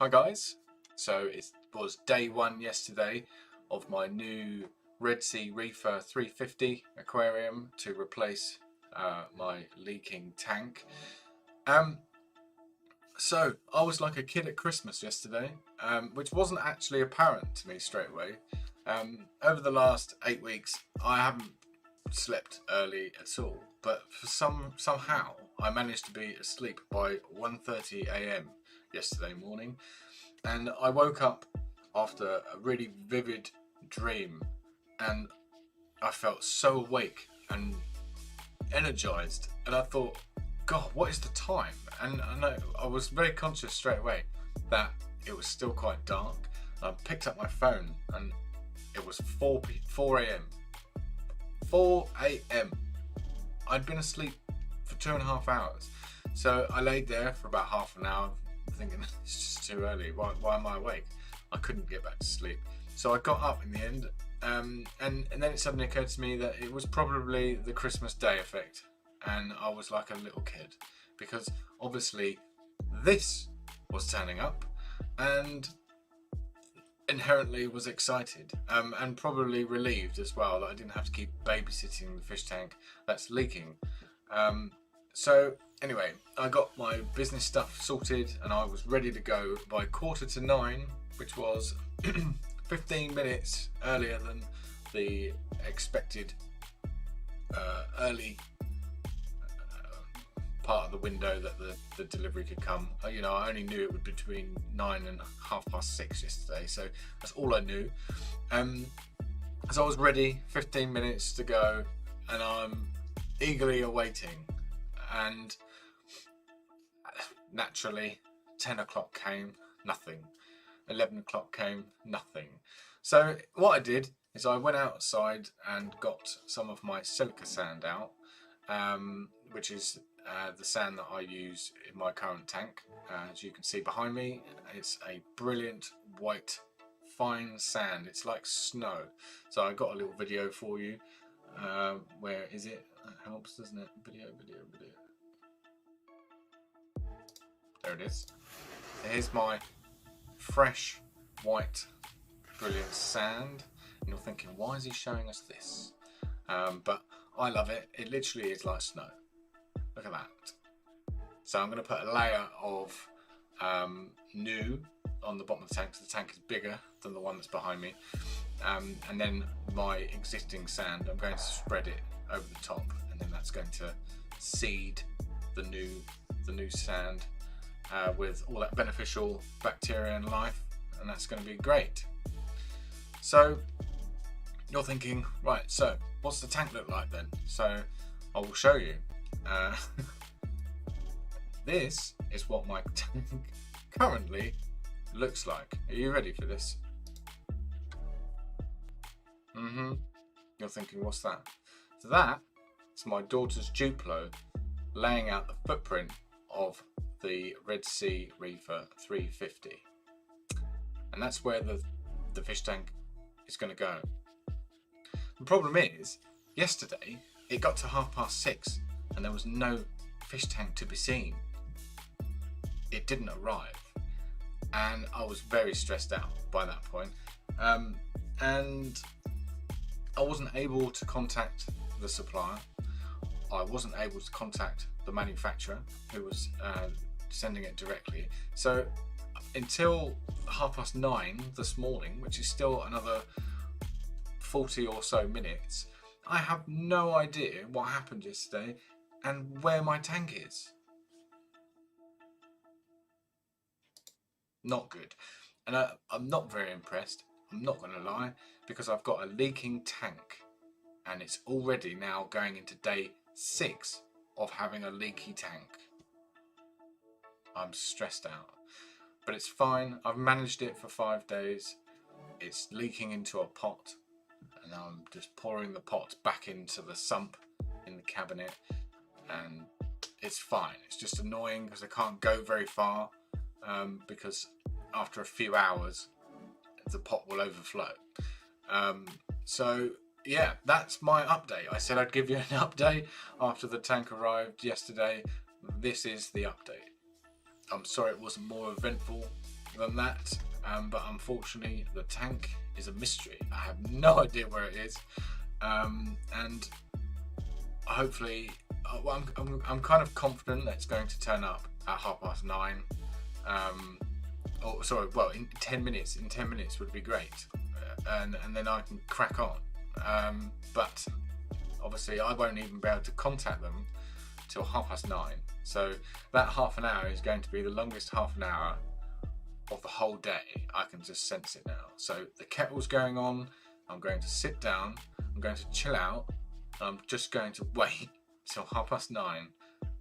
Hi guys, so it was day one yesterday of my new Red Sea Reefer 350 aquarium to replace my leaking tank. So I was like a kid at Christmas yesterday, which wasn't actually apparent to me straight away. Over the last 8 weeks I haven't slept early at all, but for somehow I managed to be asleep by 1:30 a.m. yesterday morning, and I woke up after a really vivid dream, and I felt so awake and energized, and I thought, God, what is the time? And I was very conscious straight away that it was still quite dark. I picked up my phone and it was 4 a.m. 4 a.m. I'd been asleep for 2.5 hours. So I laid there for about half an hour thinking, it's just too early. Why am I awake? I couldn't get back to sleep. So I got up in the end, and then it suddenly occurred to me that it was probably the Christmas Day effect. And I was like a little kid, because obviously this was turning up, and inherently was excited, and probably relieved as well that I didn't have to keep babysitting the fish tank that's leaking. So anyway, I got my business stuff sorted and I was ready to go by 8:45, which was 15 minutes earlier than the expected early part of the window that the delivery could come. I only knew it would be between 9 and 6:30 yesterday, so that's all I knew. So I was ready, 15 minutes to go, and I'm eagerly awaiting, and naturally 10 o'clock came, nothing. 11 o'clock came, nothing. So what I did is I went outside and got some of my silica sand out, which is the sand that I use in my current tank. As you can see behind me, it's a brilliant white fine sand. It's like snow. So I got a little video for you. Where is it? That helps, doesn't it? Video. There it is. Here's my fresh white brilliant sand. And you're thinking, why is he showing us this? But I love it. It literally is like snow. Look at that. So I'm going to put a layer of new on the bottom of the tank, so the tank is bigger than the one that's behind me. And then my existing sand, I'm going to spread it over the top, and then that's going to seed the new sand with all that beneficial bacteria and life, and that's going to be great. So you're thinking, right, so what's the tank look like then? So I will show you. This is what my tank currently looks like. Are you ready for this? You're thinking, what's that? So that is my daughter's Duplo laying out the footprint of the Red Sea Reefer 350, and that's where the fish tank is going to go. The problem is, yesterday it got to 6:30 and there was no fish tank to be seen. It didn't arrive, and I was very stressed out by that point, and I wasn't able to contact the supplier. I wasn't able to contact the manufacturer who was sending it directly. So until 9:30 this morning, which is still another 40 or so minutes, I have no idea what happened yesterday and where my tank is. Not good. And I'm not very impressed, I'm not going to lie, because I've got a leaking tank and it's already now going into day 6 of having a leaky tank. I'm stressed out, but it's fine. I've managed it for 5 days. It's leaking into a pot, and now I'm just pouring the pot back into the sump in the cabinet, and it's fine. It's just annoying because I can't go very far, because after a few hours the pot will overflow. So yeah, that's my update. I said I'd give you an update after the tank arrived yesterday. This is the update. I'm sorry it wasn't more eventful, than that. But unfortunately, the tank is a mystery. I have no idea where it is, and hopefully, well, I'm kind of confident that it's going to turn up at 9:30. Or sorry, well, in 10 minutes. In 10 minutes would be great, and then I can crack on. But obviously, I won't even be able to contact them till 9:30. So that half an hour is going to be the longest half an hour of the whole day. I can just sense it now. So the kettle's going on. I'm going to sit down. I'm going to chill out. I'm just going to wait till 9:30,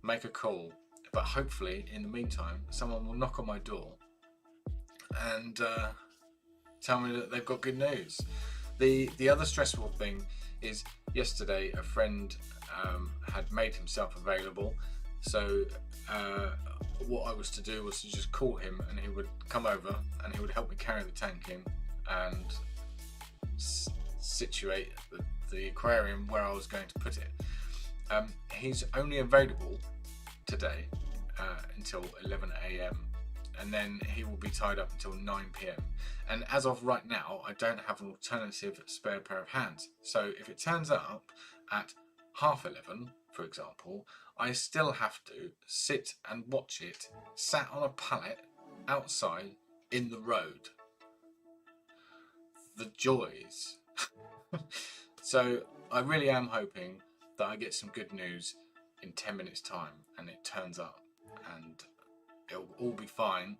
make a call. But hopefully, in the meantime, someone will knock on my door and tell me that they've got good news. The other stressful thing is yesterday a friend had made himself available. So what I was to do was to just call him, and he would come over and he would help me carry the tank in and situate the aquarium where I was going to put it. He's only available today until 11 AM, and then he will be tied up until 9 PM. And as of right now, I don't have an alternative spare pair of hands. So if it turns up at 11:30, for example, I still have to sit and watch it sat on a pallet outside in the road. The joys. So I really am hoping that I get some good news in 10 minutes time and it turns up and it'll all be fine.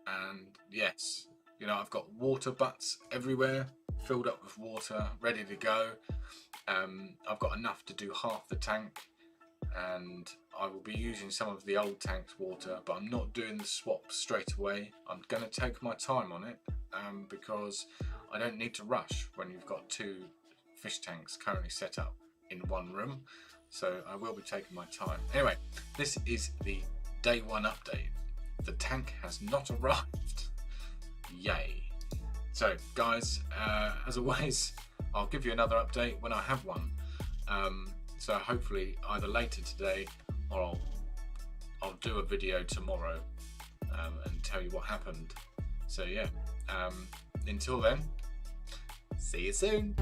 And yes, you know, I've got water butts everywhere filled up with water ready to go. I've got enough to do half the tank, and I will be using some of the old tank's water, but I'm not doing the swap straight away. I'm going to take my time on it because I don't need to rush when you've got 2 fish tanks currently set up in one room. So I will be taking my time. Anyway, this is the day 1 update. The tank has not arrived. Yay. So guys, as always, I'll give you another update when I have one. So hopefully either later today or I'll do a video tomorrow and tell you what happened. So yeah, until then, see you soon.